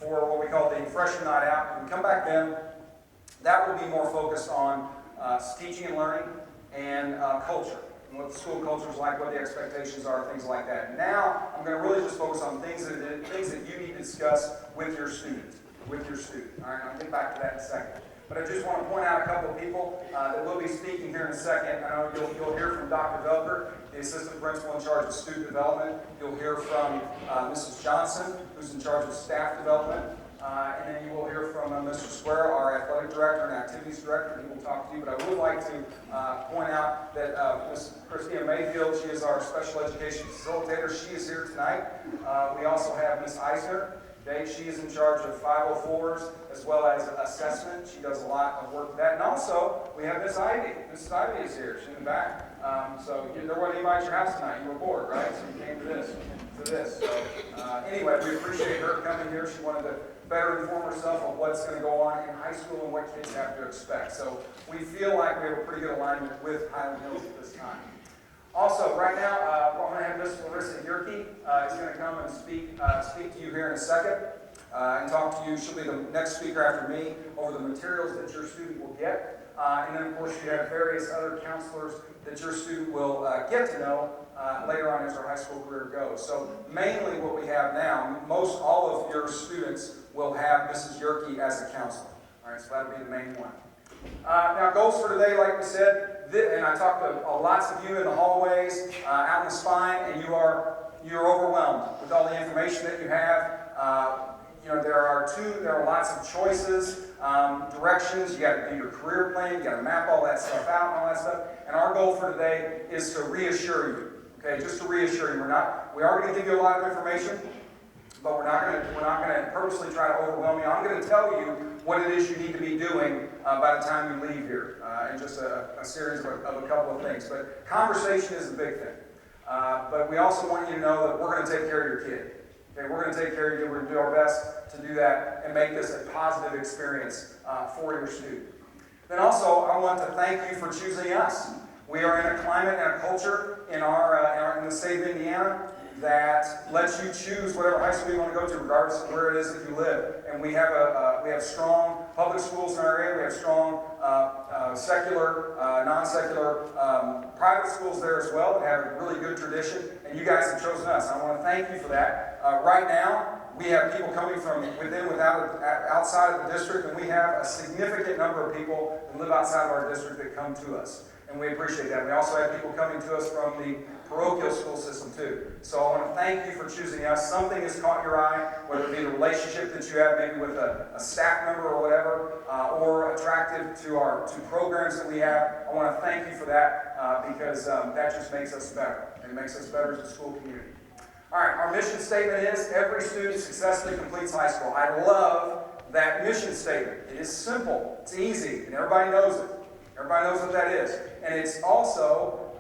for what we call the freshman night out. When we come back then, that will be more focused on teaching and learning and culture, and what the school culture is like, what the expectations are, things like that. Now, I'm going to really just focus on things that you need to discuss with your student. All right, I'll get back to that in a second. But I just want to point out a couple of people that will be speaking here in a second. I know you'll hear from Dr. Velker, the assistant principal in charge of student development. You'll hear from Mrs. Johnson, who's in charge of staff development. And then you will hear from Mr. Square, our athletic director and activities director. He will talk to you. But I would like to point out that Ms. Christina Mayfield, she is our special education facilitator. She is here tonight. We also have Ms. Eisner. She is in charge of 504s as well as assessment. She does a lot of work with that. And also, we have Miss Ivy. Mrs. Ivy is here. She's in the back. So there wasn't anybody at your house tonight. You were bored, right? So you came to this. So anyway, we appreciate her coming here. She wanted to better inform herself on what's going to go on in high school and what kids have to expect. So we feel like we have a pretty good alignment with Highland Hills at this time. Also, right now, I'm going to have Miss Larissa Yerke is going to come and speak to you here in a second and talk to you. She'll be the next speaker after me over the materials that your student will get. And then, of course, you have various other counselors that your student will get to know later on as our high school career goes. So mainly what we have now, all of your students will have Mrs. Yerke as a counselor. All right, so that'll be the main one. Now, goals for today, like we said, and I talked to lots of you in the hallways, out in the spine, and you're overwhelmed with all the information that you have. There are lots of choices, directions. You got to do your career plan. You got to map all that stuff out and all that stuff. And our goal for today is to reassure you. Okay, just to reassure you, we are going to give you a lot of information, but we're not going to purposely try to overwhelm you. I'm going to tell you what it is you need to be doing by the time you leave here, and just a series of a couple of things. But conversation is a big thing. But we also want you to know that we're going to take care of your kid. Okay, we're going to take care of you. We're going to do our best to do that and make this a positive experience for your student. Then also, I want to thank you for choosing us. We are in a climate and a culture in the state of Indiana that lets you choose whatever high school you want to go to, regardless of where it is that you live. And we have strong public schools in our area. We have strong secular, non-secular private schools there as well that have a really good tradition. And you guys have chosen us. I want to thank you for that. Right now, we have people coming from within, outside of the district, and we have a significant number of people that live outside of our district that come to us. And we appreciate that. We also have people coming to us from the parochial school system too. So I want to thank you for choosing us. Something has caught your eye, whether it be the relationship that you have maybe with a staff member or whatever, or attractive to programs that we have. I want to thank you for that because that just makes us better. And it makes us better as a school community. All right, our mission statement is every student successfully completes high school. I love that mission statement. It is simple, it's easy, and everybody knows it. Everybody knows what that is. And it's also,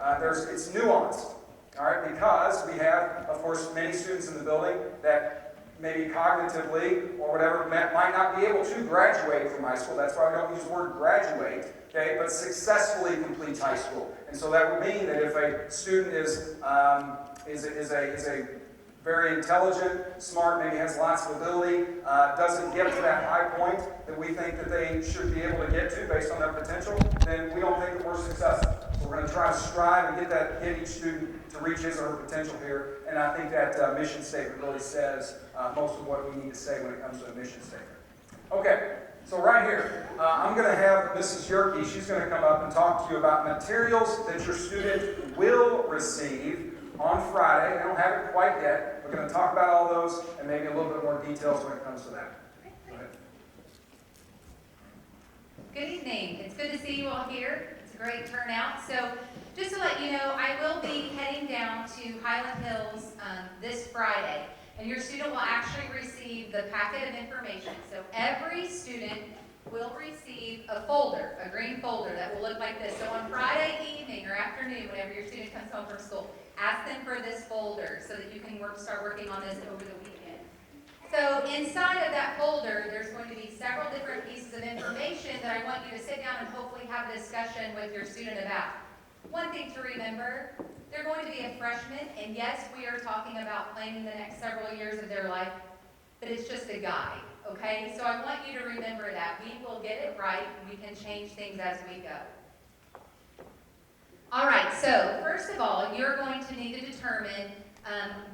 it's nuanced, all right, because we have, of course, many students in the building that maybe cognitively or whatever might not be able to graduate from high school. That's why we don't use the word graduate, okay, but successfully completes high school. And so that would mean that if a student is a very intelligent, smart, maybe has lots of ability, doesn't get to that high point that we think that they should be able to get to based on their potential, then we don't think that we're successful. So we're going to try to strive and get each student to reach his or her potential here. And I think that mission statement really says most of what we need to say when it comes to a mission statement. Okay, so right here, I'm going to have Mrs. Yerke. She's going to come up and talk to you about materials that your student will receive on Friday. I don't have it quite yet. We're going to talk about all those and maybe a little bit more details when it comes to that. Go ahead. Good evening. It's good to see you all here. It's a great turnout. So just to let you know, I will be heading down to Highland Hills this Friday. And your student will actually receive the packet of information. So every student will receive a folder, a green folder that will look like this. So on Friday evening or afternoon, whenever your student comes home from school, ask them for this folder so that you can start working on this over the weekend. So inside of that folder, there's going to be several different pieces of information that I want you to sit down and hopefully have a discussion with your student about. One thing to remember, they're going to be a freshman, and yes, we are talking about planning the next several years of their life, but it's just a guide. okay? So I want you to remember that. We will get it right. We can change things as we go. All right, so first of all, you're going to need to determine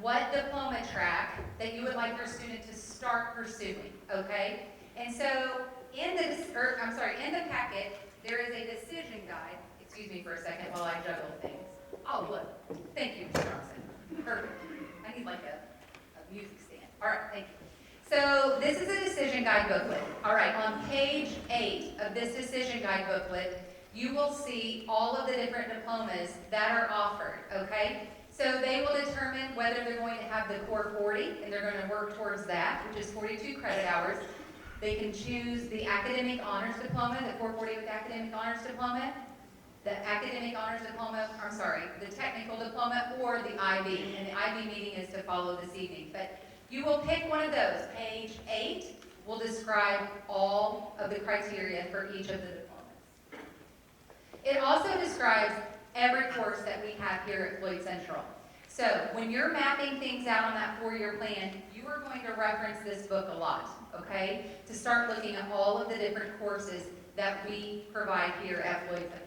what diploma track that you would like your student to start pursuing, okay? And so in the packet, there is a decision guide. Excuse me for a second while I juggle things. Oh, look. Thank you, Mr. Johnson. Perfect. I need like a music stand. All right, thank you. So this is a decision guide booklet. All right, on page 8 of this decision guide booklet, you will see all of the different diplomas that are offered, okay? So they will determine whether they're going to have the Core 40, and they're going to work towards that, which is 42 credit hours. They can choose the Academic Honors Diploma, the Core 40 with Academic Honors Diploma, the Academic Honors Diploma, the Technical Diploma, or the IB. And the IB meeting is to follow this evening. But you will pick one of those. Page 8 will describe all of the criteria for each of the diplomas. It also describes every course that we have here at Floyd Central. So when you're mapping things out on that 4-year plan, you are going to reference this book a lot, okay? To start looking at all of the different courses that we provide here at Floyd Central.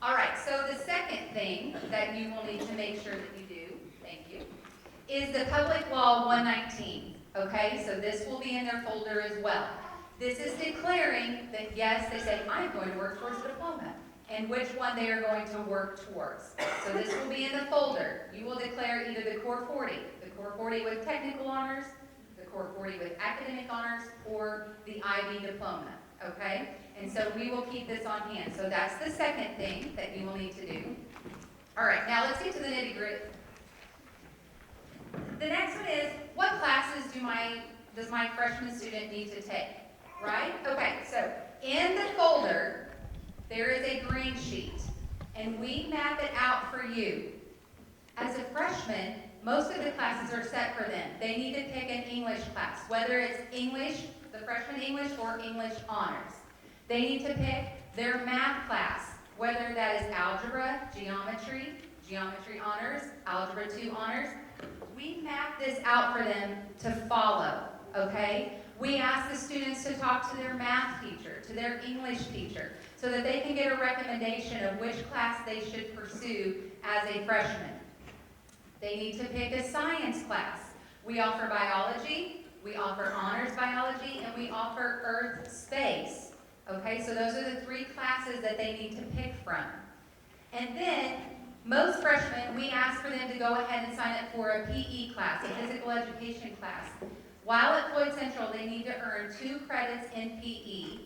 All right, so the second thing that you will need to make sure that you do, thank you, is the Public Law 119, okay? So this will be in their folder as well. This is declaring that, yes, they say, I'm going to work towards a diploma, and which one they are going to work towards. So this will be in the folder. You will declare either the Core 40, the Core 40 with Technical Honors, the Core 40 with Academic Honors, or the IB Diploma, okay? And so we will keep this on hand. So that's the second thing that you will need to do. All right, now let's get to the nitty-gritty. The next one is, what classes does my freshman student need to take? Right? Okay, so in the folder, there is a green sheet, and we map it out for you. As a freshman, most of the classes are set for them. They need to pick an English class, whether it's English, the freshman English, or English honors. They need to pick their math class, whether that is algebra, geometry, geometry honors, algebra 2 honors. We map this out for them to follow, okay? We ask the students to talk to their math teacher, to their English teacher, so that they can get a recommendation of which class they should pursue as a freshman. They need to pick a science class. We offer biology, we offer honors biology, and we offer earth space. Okay, so those are the 3 classes that they need to pick from. And then, most freshmen, we ask for them to go ahead and sign up for a PE class, a physical education class. While at Floyd Central, they need to earn 2 credits in PE,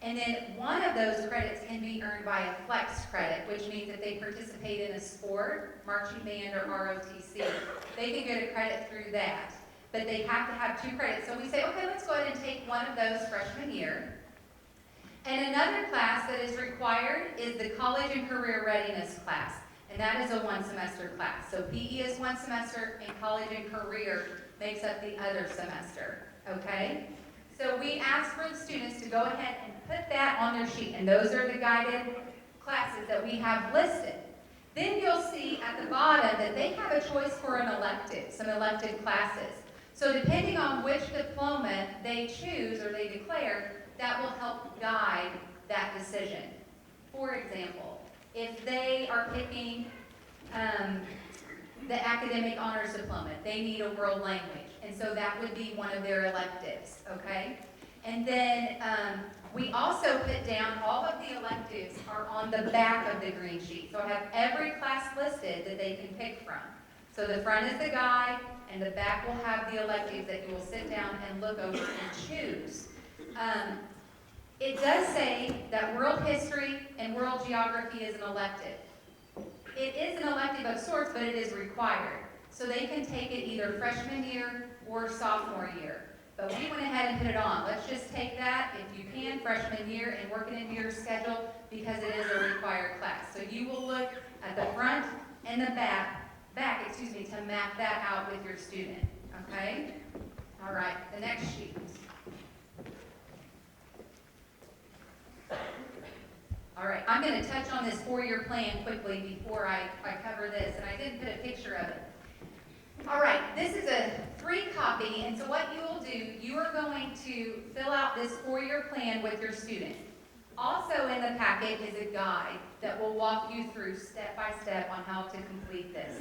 and then one of those credits can be earned by a flex credit, which means that they participate in a sport, marching band, or ROTC. They can get a credit through that, but they have to have 2 credits. So we say, okay, let's go ahead and take one of those freshman year. And another class that is required is the College and Career Readiness class, and that is a 1-semester class. So PE is 1 semester, and College and Career makes up the other semester, okay? So we ask for the students to go ahead and put that on their sheet, and those are the guided classes that we have listed. Then you'll see at the bottom that they have a choice for an elective, some elective classes. So depending on which diploma they choose or they declare, that will help guide that decision. For example, if they are picking the Academic Honors Diploma, they need a world language, and so that would be one of their electives, okay? And then we also put down all of the electives are on the back of the green sheet. So I have every class listed that they can pick from. So the front is the guide, and the back will have the electives that you will sit down and look over and choose. It does say that world history and world geography is an elective. It is an elective of sorts, but it is required. So they can take it either freshman year or sophomore year. But we went ahead and put it on. Let's just take that, if you can, freshman year and work it into your schedule because it is a required class. So you will look at the front and the back, to map that out with your student, okay? All right, the next sheet. All right, I'm going to touch on this 4-year plan quickly before I cover this, and I didn't put a picture of it. All right, this is a 3-copy And so what you will do, you are going to fill out this 4-year plan with your student. Also in the packet is a guide that will walk you through step by step on how to complete this.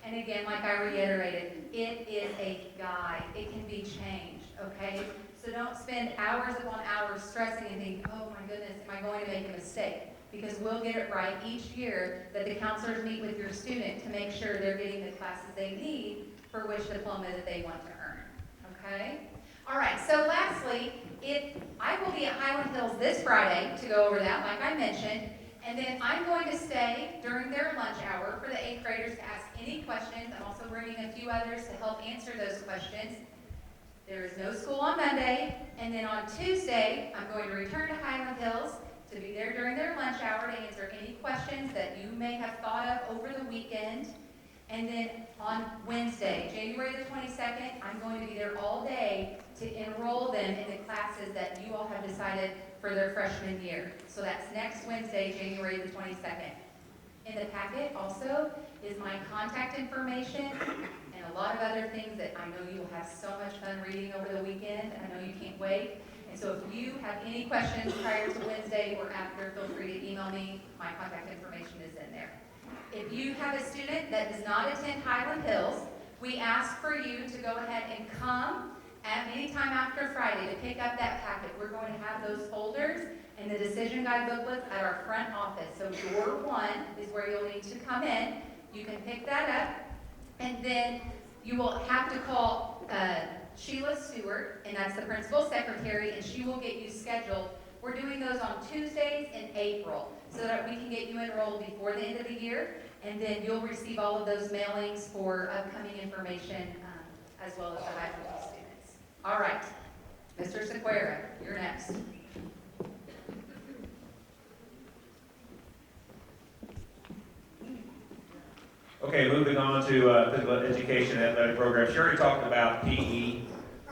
And again, like I reiterated, it is a guide. It can be changed, okay? So don't spend hours upon hours stressing and think, oh my goodness, am I going to make a mistake? Because we'll get it right each year that the counselors meet with your student to make sure they're getting the classes they need for which diploma that they want to earn, okay? All right, so lastly, I will be at Highland Hills this Friday to go over that, like I mentioned, and then I'm going to stay during their lunch hour for the 8th graders to ask any questions. I'm also bringing a few others to help answer those questions. There is no school on Monday, and then on Tuesday, I'm going to return to Highland Hills to be there during their lunch hour to answer any questions that you may have thought of over the weekend. And then on Wednesday, January the 22nd, I'm going to be there all day to enroll them in the classes that you all have decided for their freshman year. So that's next Wednesday, January the 22nd. In the packet also is my contact information and a lot of other things that I know you will have so much fun reading over the weekend. I know you can't wait. And so if you have any questions prior to Wednesday or after, feel free to email me. My contact information is in there. If you have a student that does not attend Highland Hills, we ask for you to go ahead and come at any time after Friday to pick up that packet. We're going to have those folders and the decision guide booklets at our front office. So door 1 is where you'll need to come in. You can pick that up, and then you will have to call Sheila Stewart, and that's the principal secretary, and she will get you scheduled. We're doing those on Tuesdays in April so that we can get you enrolled before the end of the year, and then you'll receive all of those mailings for upcoming information as well as the Highland Hills students. All right, Mr. Sequeira, you're next. Okay, moving on to physical education and athletic programs. She already talked about PE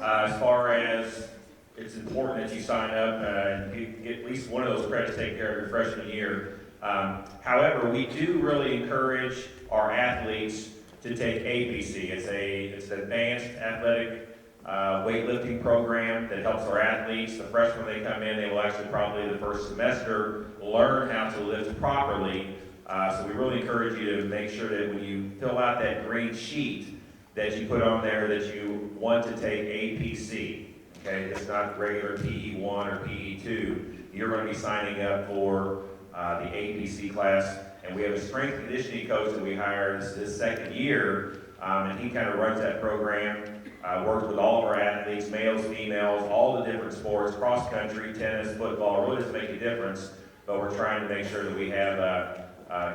as far as it's important that you sign up and you get at least one of those credits taken care of your freshman year. However, we do really encourage our athletes to take APC. It's an advanced athletic weightlifting program that helps our athletes. The freshmen, when they come in, they will actually probably the first semester learn how to lift properly. So we really encourage you to make sure that when you fill out that green sheet that you put on there that you want to take APC. Okay, it's not regular PE1 or PE2. You're going to be signing up for the APC class. And we have a strength and conditioning coach that we hired this second year, and he kind of runs that program, works with all of our athletes, males, females, all the different sports, cross country, tennis, football. It really doesn't make a difference, but we're trying to make sure that we have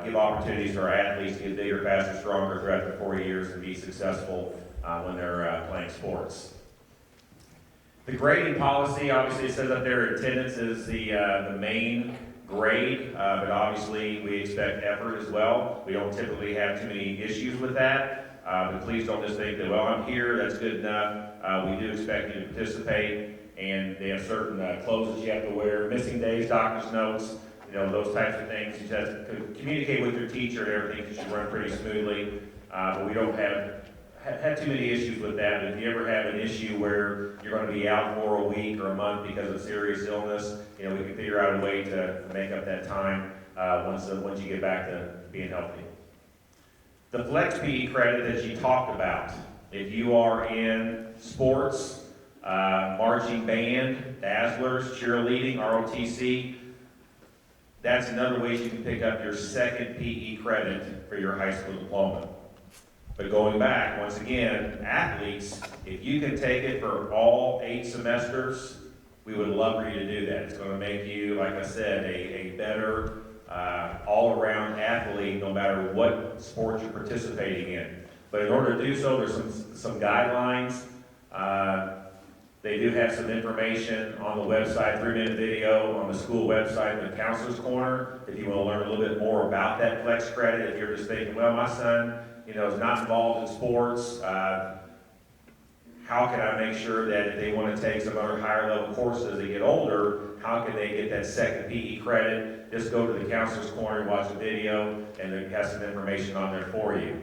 give opportunities to our athletes to get bigger, faster, stronger throughout their 4 years and be successful when they're playing sports. The grading policy, obviously it says up there attendance is the main grade, but obviously we expect effort as well. We don't typically have too many issues with that, but please don't just think that, well, I'm here, that's good enough. We do expect you to participate, and they have certain clothes that you have to wear, missing days, doctor's notes, you know, those types of things. You just have to communicate with your teacher and everything should run pretty smoothly, but we don't have too many issues with that. If you ever have an issue where you're going to be out for a week or a month because of serious illness, you know, we can figure out a way to make up that time once you get back to being healthy. The flex PE credit that you talked about, if you are in sports, marching band, Dazzlers, cheerleading, ROTC, that's another way you can pick up your second PE credit for your high school diploma. But going back, once again, athletes, if you can take it for all 8 semesters, we would love for you to do that. It's going to make you, like I said, a better all-around athlete no matter what sport you're participating in. But in order to do so, there's some guidelines. They do have some information on the website, 3-minute video on the school website in the Counselor's Corner. If you want to learn a little bit more about that flex credit, if you're just thinking, well, my son, you know, is not involved in sports, how can I make sure that if they want to take some other higher level courses as they get older, how can they get that second PE credit? Just go to the Counselor's Corner, watch the video, and it has some information on there for you.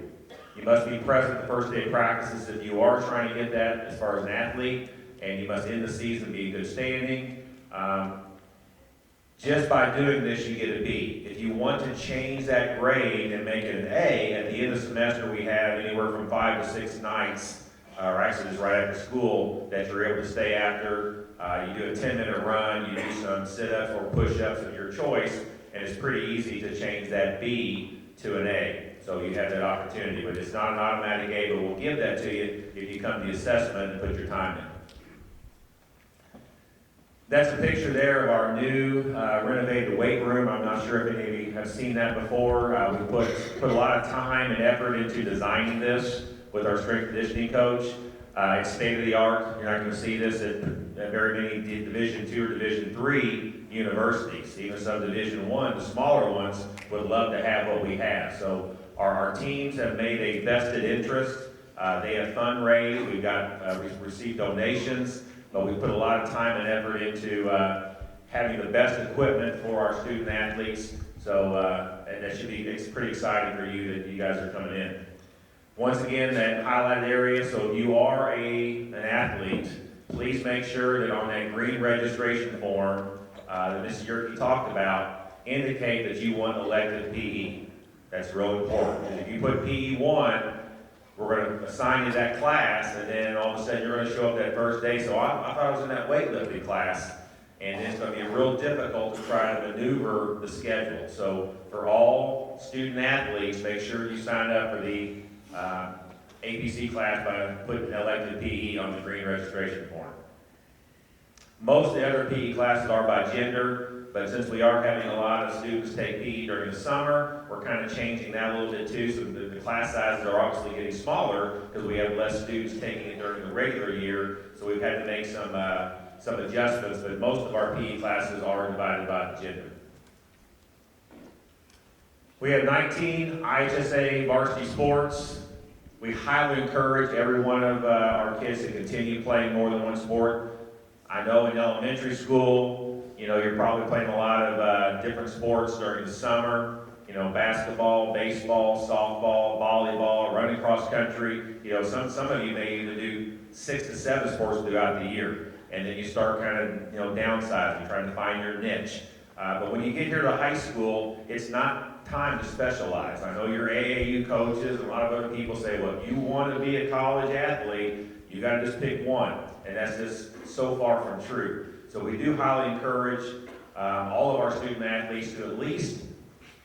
You must be present the first day of practices if you are trying to get that as far as an athlete, and you must end the season be in good standing. Just by doing this, you get a B. If you want to change that grade and make it an A, at the end of the semester, we have anywhere from 5 to 6 nights, or actually just right after school, that you're able to stay after. You do a 10-minute run, you do some sit-ups or push-ups of your choice, and it's pretty easy to change that B to an A. So you have that opportunity, but it's not an automatic A, but we'll give that to you if you come to the assessment and put your time in. That's a picture there of our new renovated weight room. I'm not sure if any of you have seen that before. We put a lot of time and effort into designing this with our strength conditioning coach. It's state of the art. You're not going to see this at very many Division II or Division III universities. Even some Division I, the smaller ones, would love to have what we have. So our teams have made a vested interest. They have fundraised. We've received donations. But we put a lot of time and effort into having the best equipment for our student athletes. So, and it's pretty exciting for you that you guys are coming in. Once again, that highlighted area, so if you are an athlete, please make sure that on that green registration form that Mrs. Yerke talked about, indicate that you want elective PE. That's real important. And if you put PE 1, we're going to assign you that class, and then all of a sudden you're going to show up that first day. So I thought I was in that weightlifting class, and it's going to be real difficult to try to maneuver the schedule. So for all student athletes, make sure you sign up for the APC class by putting elective PE on the green registration form. Most of the other PE classes are by gender. But since we are having a lot of students take PE during the summer, we're kind of changing that a little bit too. So the class sizes are obviously getting smaller because we have less students taking it during the regular year. So we've had to make some adjustments, but most of our PE classes are divided by gender. We have 19 IHSA varsity sports. We highly encourage every one of our kids to continue playing more than one sport. I know in elementary school, you're probably playing a lot of different sports during the summer. Basketball, baseball, softball, volleyball, running cross country. Some of you may even do 6 to 7 sports throughout the year. And then you start kind of, downsizing, trying to find your niche. But when you get here to high school, it's not time to specialize. I know your AAU coaches, a lot of other people say, well, if you want to be a college athlete, you got to just pick one. And that's just so far from true. So we do highly encourage all of our student athletes to at least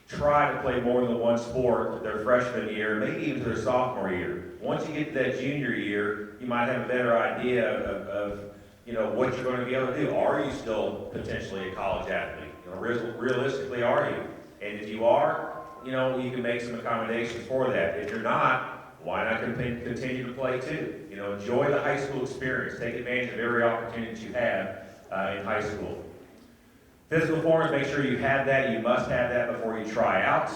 try to play more than one sport their freshman year, maybe even their sophomore year. Once you get to that junior year, you might have a better idea of what you're going to be able to do. Are you still potentially a college athlete? Realistically, are you? And if you are, you can make some accommodations for that. If you're not, why not continue to play too? Enjoy the high school experience. Take advantage of every opportunity you have in high school. Physical forms, make sure you have that. You must have that before you try out.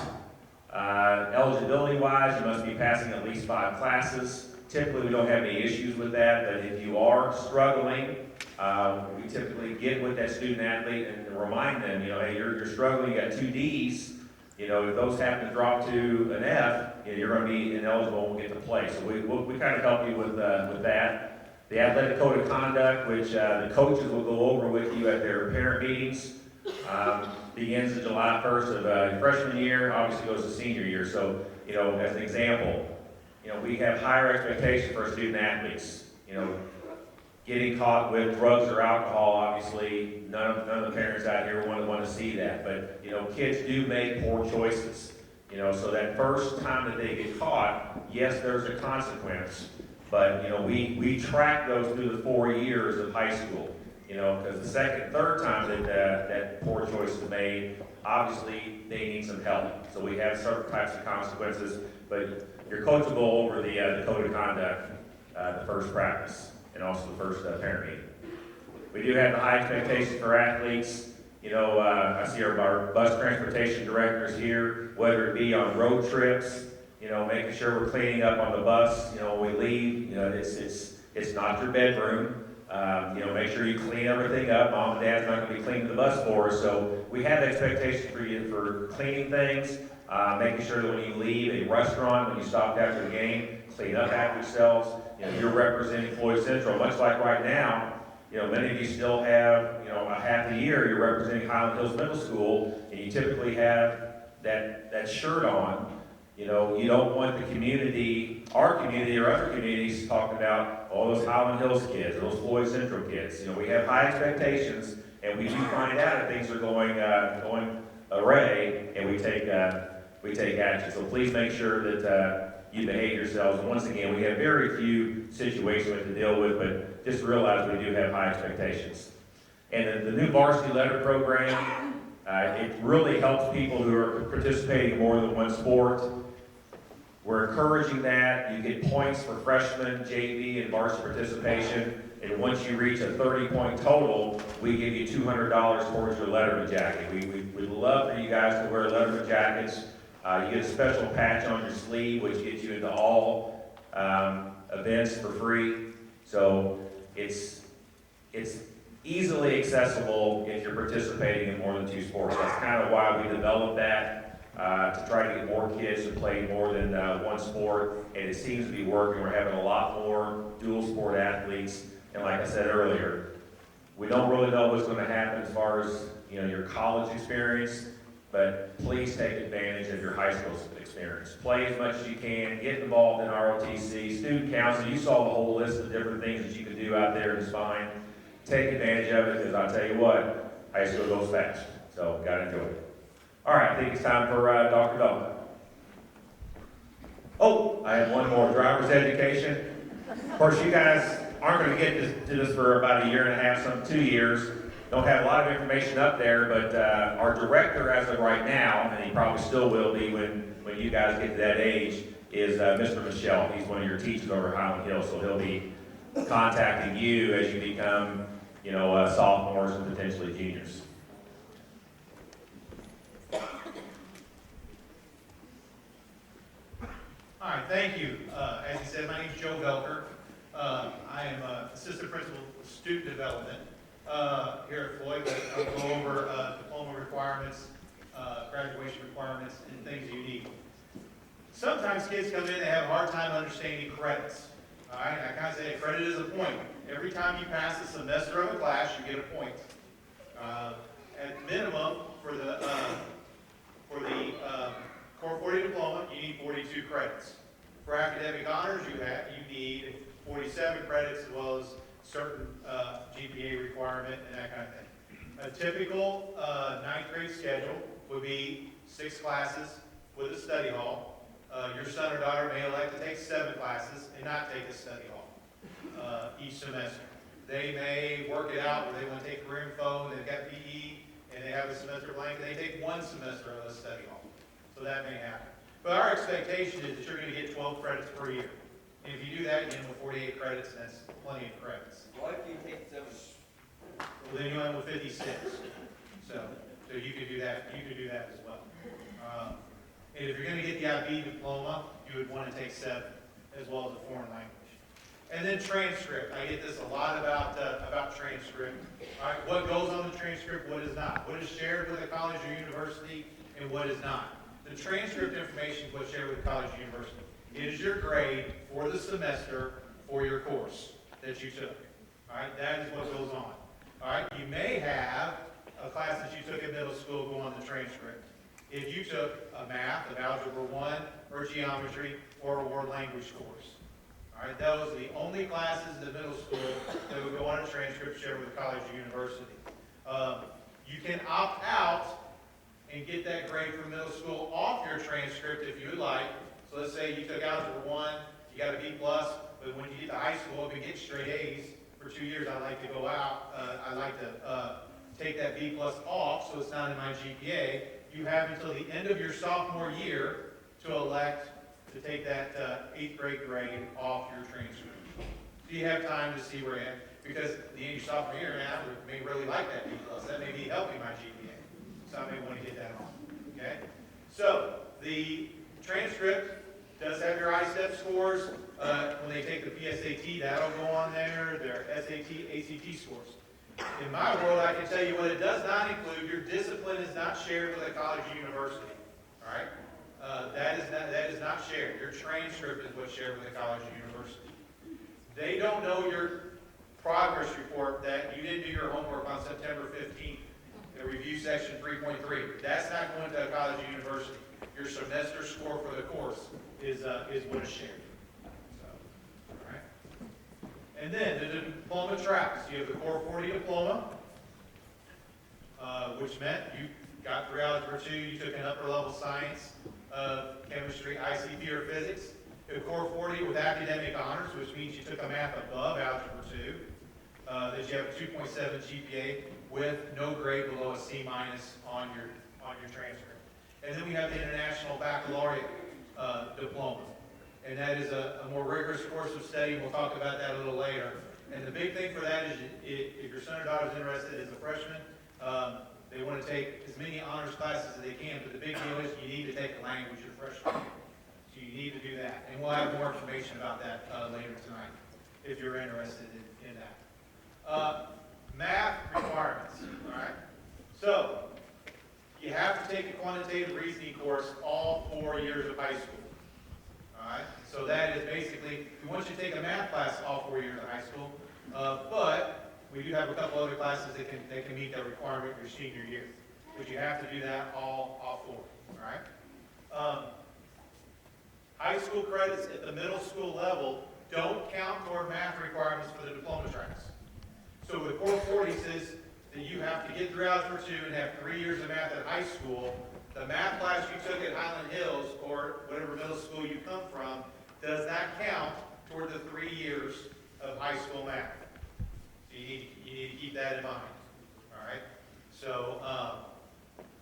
Eligibility-wise, you must be passing at least 5 classes. Typically, we don't have any issues with that, but if you are struggling, we typically get with that student athlete and remind them, hey, you're struggling, you got 2 Ds. If those happen to drop to an F, you're going to be ineligible and won't get to play. So we kind of help you with that. The athletic code of conduct, which the coaches will go over with you at their parent meetings, begins on July 1st of your freshman year, obviously goes to senior year. So, as an example, we have higher expectations for our student athletes. Getting caught with drugs or alcohol, obviously, none of the parents out here want to see that. But, kids do make poor choices. So that first time that they get caught, yes, there's a consequence. But, we track those through the 4 years of high school. Because the second, third time that poor choice is made, obviously, they need some help. So we have certain types of consequences. But your coach will go over the code of conduct the first practice and also the first parent meeting. We do have the high expectations for athletes. I see our bus transportation directors here, whether it be on road trips, making sure we're cleaning up on the bus, when we leave, it's not your bedroom. Make sure you clean everything up. Mom and Dad's not going to be cleaning the bus for us, so we have expectations for you for cleaning things. making sure that when you leave a restaurant, when you stopped after the game, clean up after yourselves. You know, you're representing Floyd Central, much like right now. You know, many of you still have, you know, a half a year you're representing Highland Hills Middle School, and you typically have that shirt on. You know, you don't want the community, our community or other communities talking about all those Highland Hills kids, those Floyd Central kids. You know, we have high expectations, and we do find out if things are going array, and we take action. So please make sure that you behave yourselves. And once again, we have very few situations we have to deal with, but just realize we do have high expectations. And then the new varsity letter program, it really helps people who are participating in more than one sport. We're encouraging that. You get points for freshman, JV, and varsity participation. And once you reach a 30-point total, we give you $200 towards your Letterman jacket. We'd love for you guys to wear Letterman jackets. You get a special patch on your sleeve, which gets you into all events for free. So it's easily accessible if you're participating in more than 2 sports. That's kind of why we developed that, to try to get more kids to play more than one sport. And it seems to be working. We're having a lot more dual sport athletes. And like I said earlier, we don't really know what's going to happen as far as, you know, your college experience, but please take advantage of your high school experience. Play as much as you can, get involved in ROTC, student council. You saw the whole list of different things that you can do out there in the spine. Take advantage of it, because I'll tell you what, high school goes fast. So, gotta enjoy it. All right, I think it's time for Dr. Dahl. Oh, I have one more, driver's education. Of course, you guys aren't going to get to this for about 1.5 years, some 2 years. Don't have a lot of information up there, but our director as of right now, and he probably still will be when you guys get to that age, is Mr. Michelle. He's one of your teachers over at Highland Hills, so he'll be contacting you as you become, you know, sophomores and potentially juniors. All right, thank you. As you said, my name is Joe Velker. I am Assistant Principal of Student Development here at Floyd. I'll go over diploma requirements, graduation requirements, and things you need. Sometimes kids come in and have a hard time understanding credits. All right, I kind of say a credit is a point. Every time you pass a semester of a class, you get a point. At minimum, for the Core 40 diploma, you need 42 credits. For academic honors, you need 47 credits, as well as certain GPA requirement and that kind of thing. A typical 9th grade schedule would be 6 classes with a study hall. Your son or daughter may elect to take 7 classes and not take a study hall each semester. They may work it out where they want to take career info, and they've got PE, and they have a semester blank, and they take 1 semester of a study hall. So that may happen. But our expectation is that you're going to get 12 credits per year. And if you do that, you end with 48 credits, and that's plenty of credits. What if you take 7? Well, then you end with 56. So you could do that. You could do that as well. And if you're going to get the IB diploma, you would want to take 7, as well as a foreign language. And then transcript. I get this a lot about transcript. All right, what goes on the transcript, what is not? What is shared with a college or university, and what is not? The transcript information is what's shared with college or university. It is your grade for the semester for your course that you took. All right, that is what goes on. All right, you may have a class that you took in middle school go on the transcript. If you took a math, an algebra 1, or geometry, or a world language course. All right, those are the only classes in the middle school that would go on a transcript shared with college or university. You can opt out and get that grade from middle school off your transcript if you would like. So let's say you took algebra 1, you got a B+, but when you get to high school, if you get straight A's for 2 years, I'd like to go out. I'd like to take that B+ off so it's not in my GPA. You have until the end of your sophomore year to elect to take that 8th grade grade off your transcript. So you have time to see where you're at, because the end of your sophomore year now may really like that B+. That may be helping my GPA. So I may want to get that on. Okay? So the transcript does have your ISTEP scores. When they take the PSAT, that'll go on there. Their SAT, ACT scores. In my world, I can tell you what it does not include. Your discipline is not shared with a college or university. All right? That is not shared. Your transcript is what's shared with the college or university. They don't know your progress report that you didn't do your homework on September 15th, the review section 3.3. That's not going to a college or university. Your semester score for the course is what is shared. So, all right. And then the diploma tracks. You have the Core 40 diploma, which meant you got through Algebra 2, you took an upper level science, chemistry, ICT, or physics. The Core 40 with academic honors, which means you took a math above Algebra 2, that you have a 2.7 GPA with no grade below a C- on your transcript. And then we have the International Baccalaureate diploma. And that is a more rigorous course of study, and we'll talk about that a little later. And the big thing for that is if your son or daughter is interested as a freshman, they want to take as many honors classes as they can, but the big deal is you need to take a language your freshman year. So you need to do that. And we'll have more information about that later tonight if you're interested in that. Math requirements, all right? So you have to take a quantitative reasoning course all 4 years of high school. All right, so that is basically, we want you to take a math class all 4 years of high school, but we do have a couple other classes that can meet that requirement your senior year. But you have to do that all 4, all right? High school credits at the middle school level don't count toward math requirements for the diploma tracks. So the Core 40 says that you have to get through Algebra 2 and have 3 years of math at high school. The math class you took at Highland Hills, or whatever middle school you come from, does not count toward the 3 years of high school math. So you need to keep that in mind. All right? So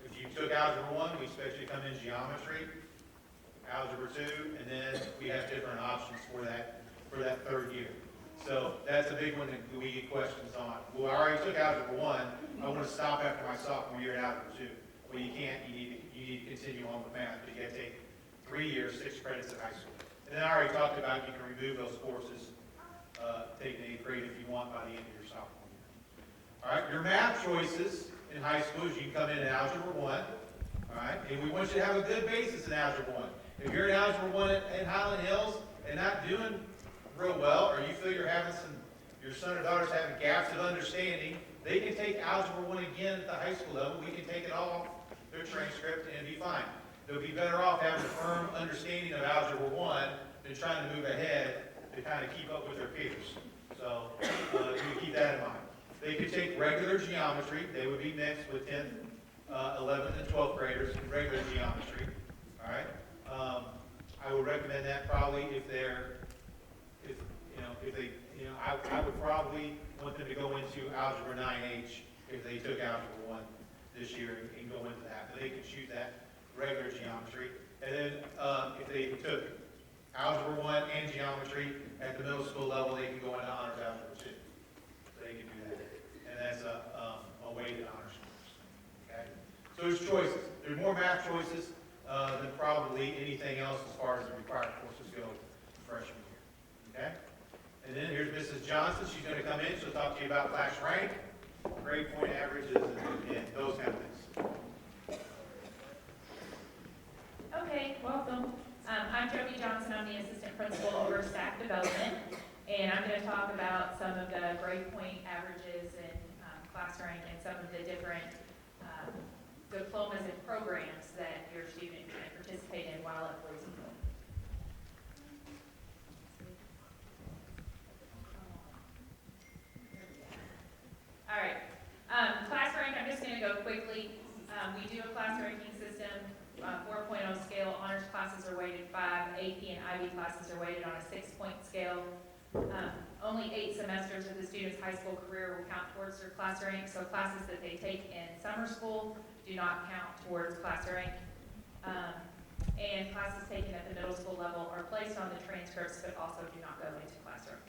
if you took Algebra 1, we expect you to come in geometry, Algebra 2, and then we have different options for that 3rd year. So that's a big one that we get questions on. Well, I already took Algebra 1. I want to stop after my sophomore year at Algebra 2. Well, you can't. You need to continue on with math, but you got to take 3 years, 6 credits at high school. And then I already talked about you can remove those courses, take an 8th grade if you want by the end of your sophomore year. All right, your math choices in high school is you can come in Algebra 1. All right, and we want you to have a good basis in Algebra 1. If you're in Algebra 1 at Highland Hills and not doing real well, or you feel your son or daughter's having gaps of understanding, they can take Algebra 1 again at the high school level. We can take it off their transcript and be fine. They'll be better off having a firm understanding of Algebra 1 than trying to move ahead to kind of keep up with their peers. So you keep that in mind. They could take regular geometry. They would be mixed with 10th, 11th, and 12th graders in regular geometry. All right. I would recommend that probably I would probably want them to go into Algebra 9H if they took Algebra 1 this year and go into that. But they can choose that regular geometry. And then if they took Algebra 1 and geometry at the middle school level, they can go into Honors Algebra 2. So they can do that. And that's a weighted honors course. Okay? So there's choices. There's more math choices than probably anything else as far as the required courses go freshman year. Okay? And then here's Mrs. Johnson. She's going to come in. She'll talk to you about class rank, grade point averages, and those kind of things. Okay, welcome. I'm Jody Johnson. I'm the assistant principal over staff development, and I'm going to talk about some of the grade point averages and class rank and some of the different diplomas and programs that your student can participate in while at Boise. All right, class rank, I'm just going to go quickly. We do a class ranking system, 4.0 scale. Honors classes are weighted 5, AP and IB classes are weighted on a 6-point scale. Only 8 semesters of the student's high school career will count towards their class rank, so classes that they take in summer school do not count towards class rank. And classes taken at the middle school level are placed on the transcripts but also do not go into class rank.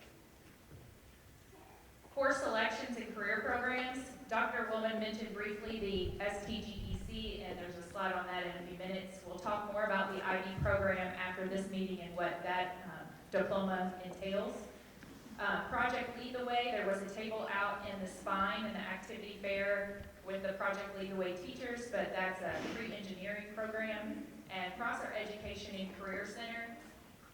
Course selections and career programs. Dr. Woolman mentioned briefly the STGEC, and there's a slide on that in a few minutes. We'll talk more about the IB program after this meeting and what that diploma entails. Project Lead the Way, there was a table out in the spine in the activity fair with the Project Lead the Way teachers, but that's a pre-engineering program. and Prosser Education and Career Center.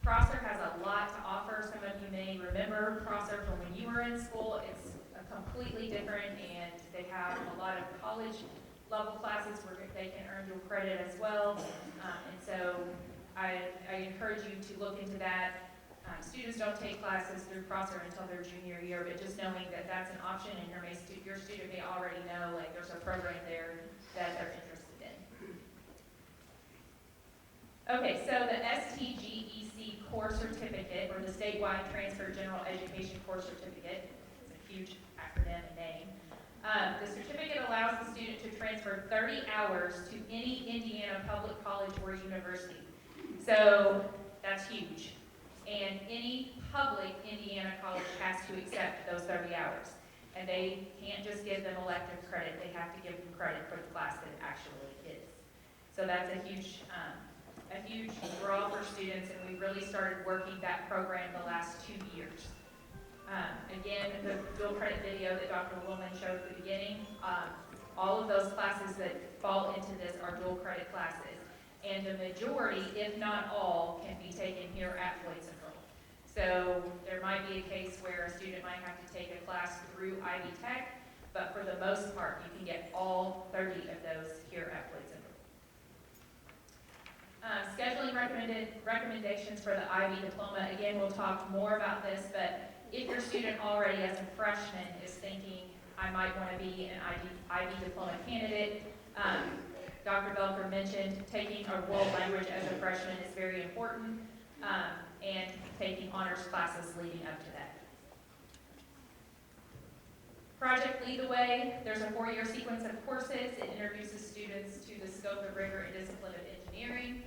Prosser has a lot to offer. Some of you may remember Prosser from when you were in school. It's completely different, and they have a lot of college level classes where they can earn dual credit as well. And so I encourage you to look into that. Students don't take classes through Prosser until their junior year, but just knowing that that's an option, and your student may already know, like, there's a program there that they're interested in. Okay, so the STGEC Core Certificate, or the Statewide Transfer General Education Core Certificate, it's a huge acronym and name. The certificate allows the student to transfer 30 hours to any Indiana public college or university. So that's huge. And any public Indiana college has to accept those 30 hours. And they can't just give them elective credit, they have to give them credit for the class that it actually is. So that's a huge draw for students, and we really started working that program the last 2 years. Again, the dual credit video that Dr. Woolman showed at the beginning, all of those classes that fall into this are dual credit classes. And the majority, if not all, can be taken here at Floyd Central. So there might be a case where a student might have to take a class through Ivy Tech, but for the most part, you can get all 30 of those here at Floyd Central. Scheduling recommendations for the IB diploma. Again, we'll talk more about this, but if your student already as a freshman is thinking, I might want to be an IB diploma candidate, Dr. Belker mentioned taking a world language as a freshman is very important, and taking honors classes leading up to that. Project Lead the Way, there's a 4-year sequence of courses. It introduces students to the scope of rigor and discipline of engineering.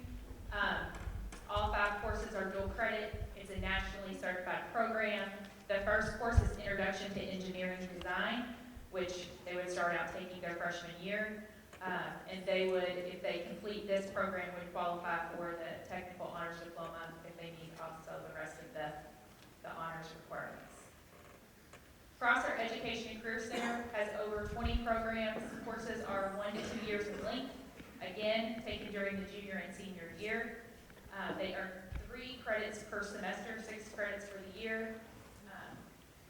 All 5 courses are dual credit. It's a nationally certified program. The first course is Introduction to Engineering Design, which they would start out taking their freshman year. And they would, if they complete this program, would qualify for the technical honors diploma if they meet also the rest of the honors requirements. Prosser Education and Career Center has over 20 programs. Courses are 1 to 2 years in length. Again, taken during the junior and senior year. They earn 3 credits per semester, 6 credits for the year.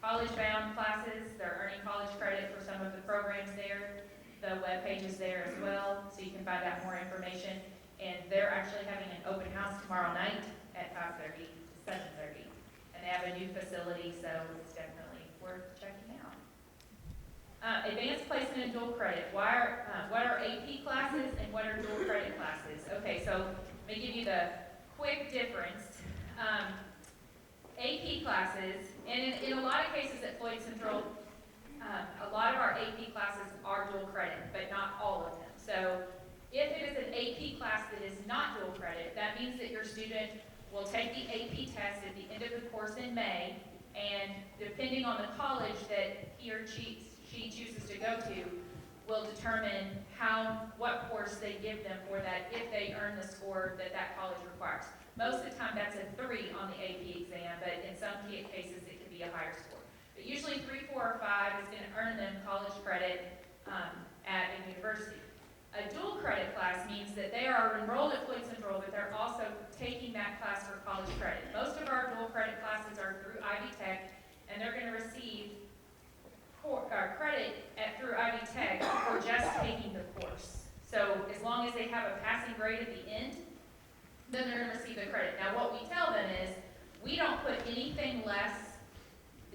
College-bound classes, they're earning college credit for some of the programs there. The webpage is there as well, so you can find out more information. And they're actually having an open house tomorrow night at 5:30 to 7:30. And they have a new facility, so it's definitely worth checking out. Advanced placement and dual credit. What are AP classes and what are dual credit classes? Okay, so let me give you the quick difference. AP classes, and in a lot of cases at Floyd Central, a lot of our AP classes are dual credit, but not all of them. So if it is an AP class that is not dual credit, that means that your student will take the AP test at the end of the course in May, and depending on the college that he or she chooses to go to, will determine what course they give them for that if they earn the score that college requires. Most of the time that's a 3 on the AP exam, but in some cases it could be a higher score. But usually 3, 4, or 5 is going to earn them college credit at a university. A dual credit class means that they are enrolled at Floyd Central, but they're also taking that class for college credit. Most of our dual credit classes are through Ivy Tech, and they're going to receive credit through Ivy Tech for just taking the course. So as long as they have a passing grade at the end, then they're going to receive the credit. Now what we tell them is, we don't put anything less,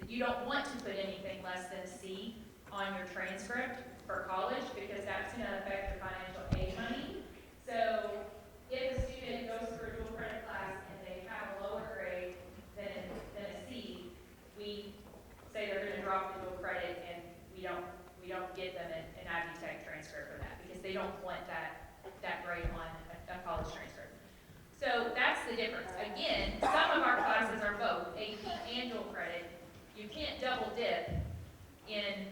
you don't want to put anything less than a C on your transcript for college, because that's going to affect your financial aid money. So if a student goes through a dual credit class and they have a lower grade than a C, we say they're going to drop the dual credit, and we don't give them an Ivy Tech transcript for that, because they don't want that grade on a college transcript. So that's the difference. Again, some of our classes are both AP and dual credit. You can't double dip in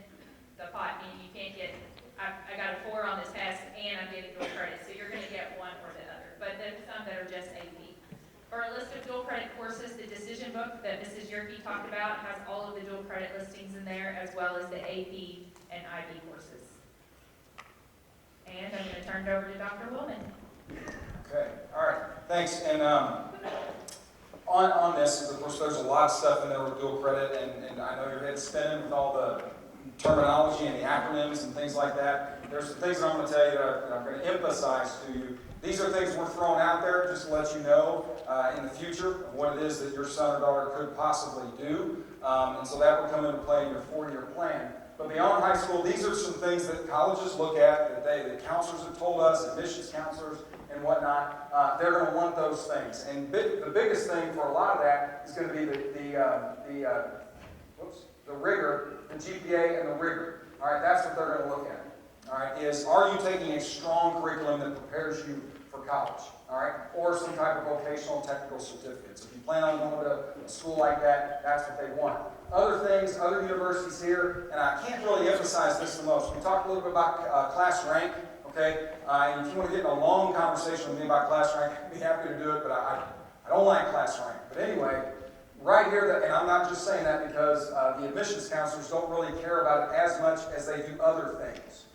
the pot, meaning you can't get, I got a 4 on the test and I'm getting dual credit, so you're going to get one or the other. But there's some that are just AP. For a list of dual credit courses, the decision book that Mrs. Yerke talked about has all of the dual credit listings in there, as well as the AP and IB courses. And I'm going to turn it over to Dr. Woolman. Okay, all right, thanks. And on this, of course, there's a lot of stuff in there with dual credit, and I know your head's spinning with all the terminology and the acronyms and things like that. There's some things that I'm going to tell you that I'm going to emphasize to you. These are things we're throwing out there just to let you know in the future of what it is that your son or daughter could possibly do. And so that will come into play in your 4-year plan. But beyond high school, these are some things that colleges look at, that the counselors have told us, admissions counselors and whatnot. They're going to want those things. And the biggest thing for a lot of that is going to be the rigor, the GPA and the rigor. All right, that's what they're going to look at. All right, are you taking a strong curriculum that prepares you for college? All right, or some type of vocational technical certificates. If you plan on going to a school like that, that's what they want. Other things, other universities here, and I can't really emphasize this the most. We talked a little bit about class rank, okay? And if you want to get in a long conversation with me about class rank, I'd be happy to do it, but I don't like class rank. But anyway, right here, and I'm not just saying that because the admissions counselors don't really care about it as much as they do other things,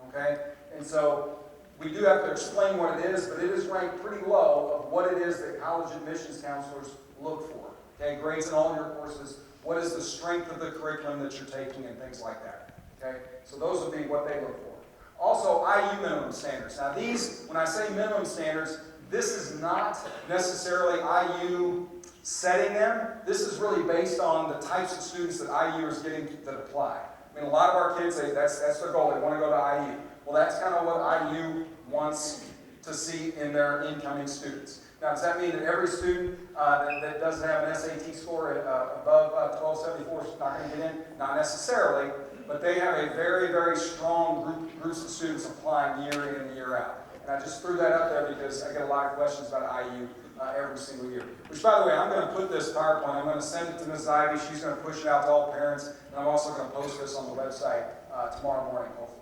okay? And so we do have to explain what it is, but it is ranked pretty low of what it is that college admissions counselors look for. Okay, grades in all your courses, what is the strength of the curriculum that you're taking and things like that. Okay, so those would be what they look for. Also, IU minimum standards. Now these, when I say minimum standards, this is not necessarily IU setting them. This is really based on the types of students that IU is getting that apply. I mean, a lot of our kids, that's their goal. They want to go to IU. Well, that's kind of what IU wants to see in their incoming students. Now, does that mean that every student that doesn't have an SAT score above 1274 is not going to get in? Not necessarily, but they have a very, very strong groups of students applying year in and year out. And I just threw that up there because I get a lot of questions about IU every single year. Which, by the way, I'm going to put this PowerPoint, I'm going to send it to Ms. Ivy. She's going to push it out to all parents, and I'm also going to post this on the website tomorrow morning, hopefully.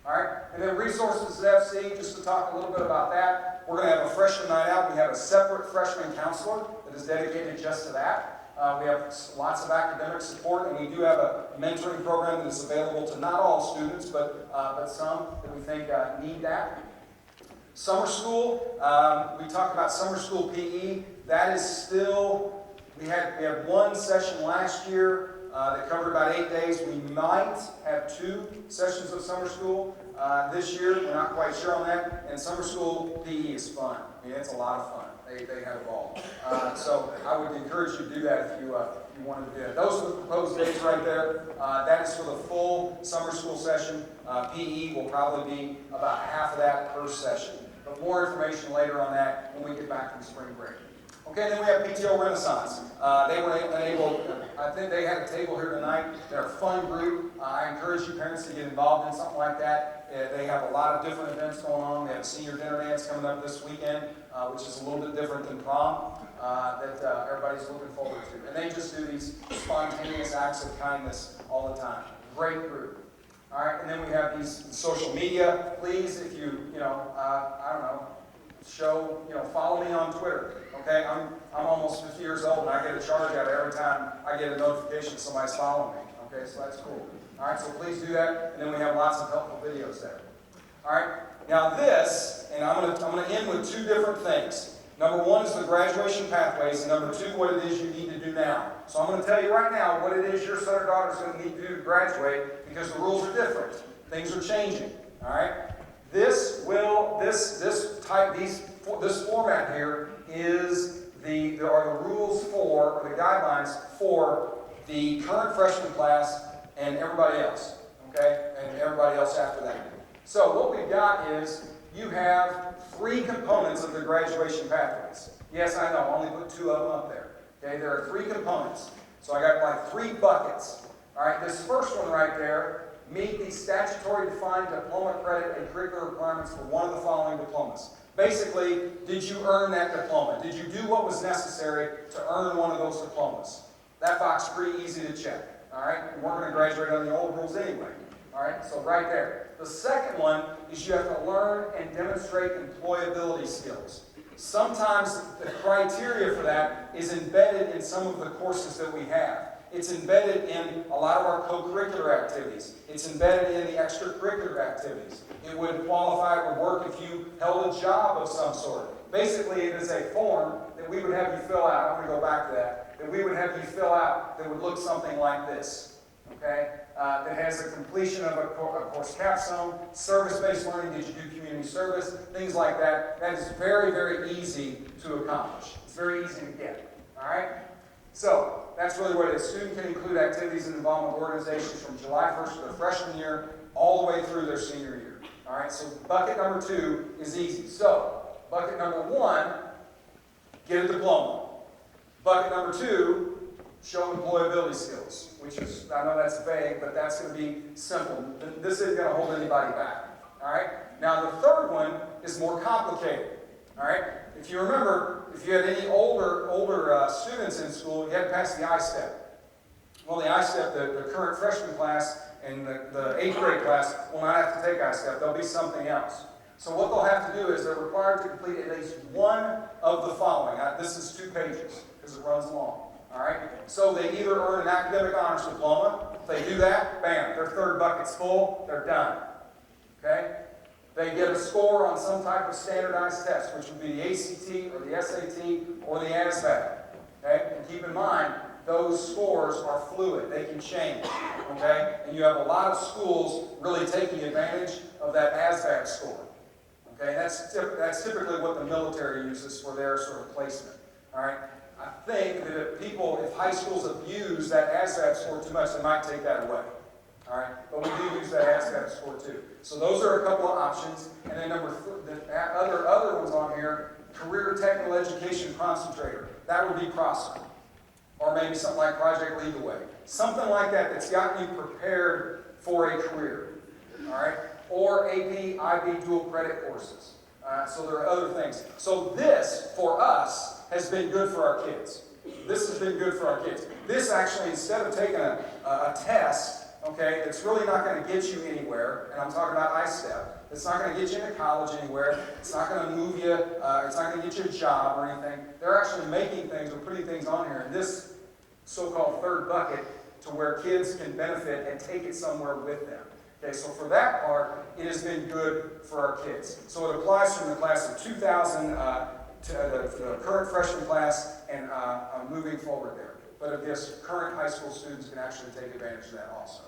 All right, and then resources at FC, just to talk a little bit about that. We're going to have a freshman night out. We have a separate freshman counselor that is dedicated just to that. We have lots of academic support, and we do have a mentoring program that is available to not all students, but some that we think need that. Summer school, we talked about summer school PE. That is still, we had one session last year that covered about 8 days. We might have 2 sessions of summer school this year. We're not quite sure on that. And summer school PE is fun. I mean, it's a lot of fun. They have a ball. So I would encourage you to do that if you wanted to do that. Those are the proposed dates right there. That is for the full summer school session. PE will probably be about half of that per session. But more information later on that when we get back from spring break. Okay, then we have PTO Renaissance. They were unable, I think they had a table here tonight. They're a fun group. I encourage you parents to get involved in something like that. They have a lot of different events going on. They have a senior dinner dance coming up this weekend, which is a little bit different than prom, that everybody's looking forward to. And they just do these spontaneous acts of kindness all the time. Great group. All right, and then we have these social media. Please, if you I don't know, follow me on Twitter. Okay, I'm almost 50 years old and I get a charge out every time I get a notification somebody's following me. Okay, so that's cool. All right, so please do that, and then we have lots of helpful videos there. All right, now this, and I'm gonna end with 2 different things. Number 1 is the graduation pathways, and number 2, what it is you need to do now. So I'm going to tell you right now what it is your son or daughter is going to need to do to graduate, because the rules are different. Things are changing. All right. This format here are the rules for, or the guidelines for the current freshman class and everybody else. Okay, and everybody else after that. So what we've got is you have 3 components of the graduation pathways. Yes, I know, I only put 2 of them up there. Okay, there are 3 components. So I got like 3 buckets. All right, this first one right there, meet the statutory defined diploma credit and curricular requirements for one of the following diplomas. Basically, did you earn that diploma? Did you do what was necessary to earn one of those diplomas? That box is pretty easy to check. All right, and we're going to graduate on the old rules anyway. All right, so right there. The second one is you have to learn and demonstrate employability skills. Sometimes the criteria for that is embedded in some of the courses that we have. It's embedded in a lot of our co-curricular activities. It's embedded in the extracurricular activities. It would qualify, it would work if you held a job of some sort. Basically, it is a form that we would have you fill out. I'm going to go back to that we would have you fill out that would look something like this. Okay? That has a completion of a course capstone, service-based learning, did you do community service, things like that. That is very, very easy to accomplish. It's very easy to get. All right? So, that's really what it is. A student can include activities and involvement with organizations from July 1st to their freshman year, all the way through their senior year. All right? So, bucket number 2 is easy. So, bucket number 1, get a diploma. Bucket number 2, show employability skills, which is, I know that's vague, but that's going to be simple. This isn't going to hold anybody back. All right? Now, the third one is more complicated. All right? If you remember, if you had any older students in school, you had to pass the I-STEP. Well, the I-STEP, the current freshman class and the 8th grade class will not have to take I-STEP. There'll be something else. So what they'll have to do is they're required to complete at least one of the following. This is 2 pages because it runs long. All right? So they either earn an academic honors diploma. If they do that, bam, their third bucket's full. They're done. Okay? They get a score on some type of standardized test, which would be the ACT or the SAT or the ASVAB. Okay? And keep in mind, those scores are fluid. They can change. Okay? And you have a lot of schools really taking advantage of that ASVAB score. Okay? That's typically what the military uses for their sort of placement. All right? I think that if high schools abuse that ASVAB score too much, they might take that away. All right? But we do use that ASVAB score too. So those are a couple of options. And then the other ones on here, Career Technical Education Concentrator. That would be PROSPER. Or maybe something like Project Lead the Way. Something like that that's gotten you prepared for a career. All right? Or AP, IB dual credit courses. So there are other things. So this, for us, has been good for our kids. This has been good for our kids. This actually, instead of taking a test, okay, it's really not going to get you anywhere, and I'm talking about I-STEP. It's not going to get you into college anywhere. It's not going to move you. It's not going to get you a job or anything. They're actually making things or putting things on here in this so-called third bucket to where kids can benefit and take it somewhere with them. Okay, so for that part, it has been good for our kids. So it applies from the class of 2000 to the current freshman class and moving forward there. But of this, current high school students can actually take advantage of that also.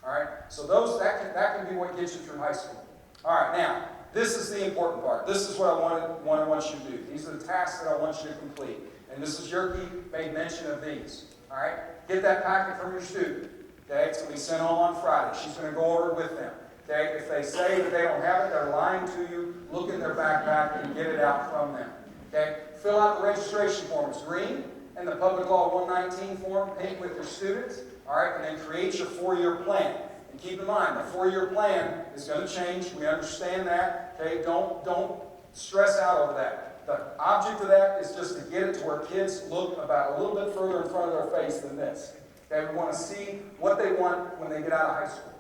All right, so that can be what gets you through high school. All right, now this is the important part. This is what I want you to do. These are the tasks that I want you to complete. And Mrs. Yerke made mention of these. All right, get that packet from your student. Okay, it's going to be sent home on Friday. She's going to go over it with them. Okay, if they say that they don't have it, they're lying to you. Look in their backpack and get it out from them. Okay, fill out the registration form. It's green, and the Public Law 119 form, pink with your students. All right, and then create your 4-year plan. And keep in mind, the 4-year plan is going to change. We understand that. Okay, don't stress out over that. The object of that is just to get it to where kids look about a little bit further in front of their face than this. Okay, we want to see what they want when they get out of high school.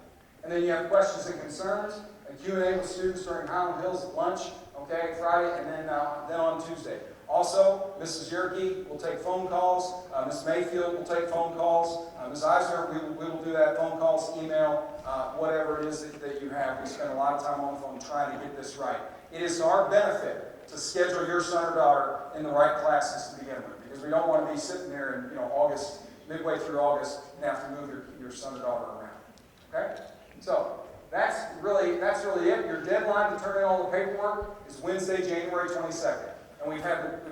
And then you have questions and concerns, a Q&A with students during Highland Hills at lunch, okay, Friday, and then on Tuesday. Also, Mrs. Yerke will take phone calls. Ms. Mayfield will take phone calls. Ms. Eisner, we will do that, phone calls, email, whatever it is that you have. We spend a lot of time on the phone trying to get this right. It is to our benefit to schedule your son or daughter in the right classes to begin with, because we don't want to be sitting there in August, midway through August, and have to move your son or daughter around. Okay? So that's really it. Your deadline to turn in all the paperwork is Wednesday, January 22nd. And we've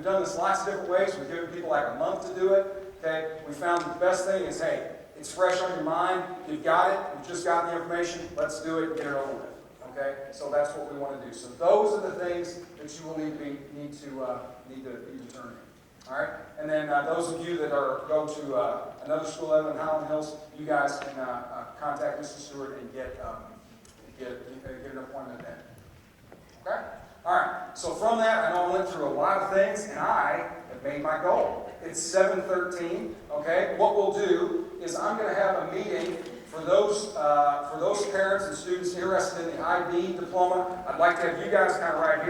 done this lots of different ways. We've given people like a month to do it. Okay? We found the best thing is, hey, it's fresh on your mind. You've got it. You've just got the information. Let's do it and get it over with. Okay? So that's what we want to do. So those are the things that you will need to turn in. All right? And then those of you that go to another school other than Highland Hills, you guys can contact Mr. Stewart and get an appointment then. Okay? All right. So from that, I know I went through a lot of things, and I have made my goal. It's 7:13. Okay? What we'll do is I'm going to have a meeting for those parents and students interested in the IB diploma. I'd like to have you guys kind of right here.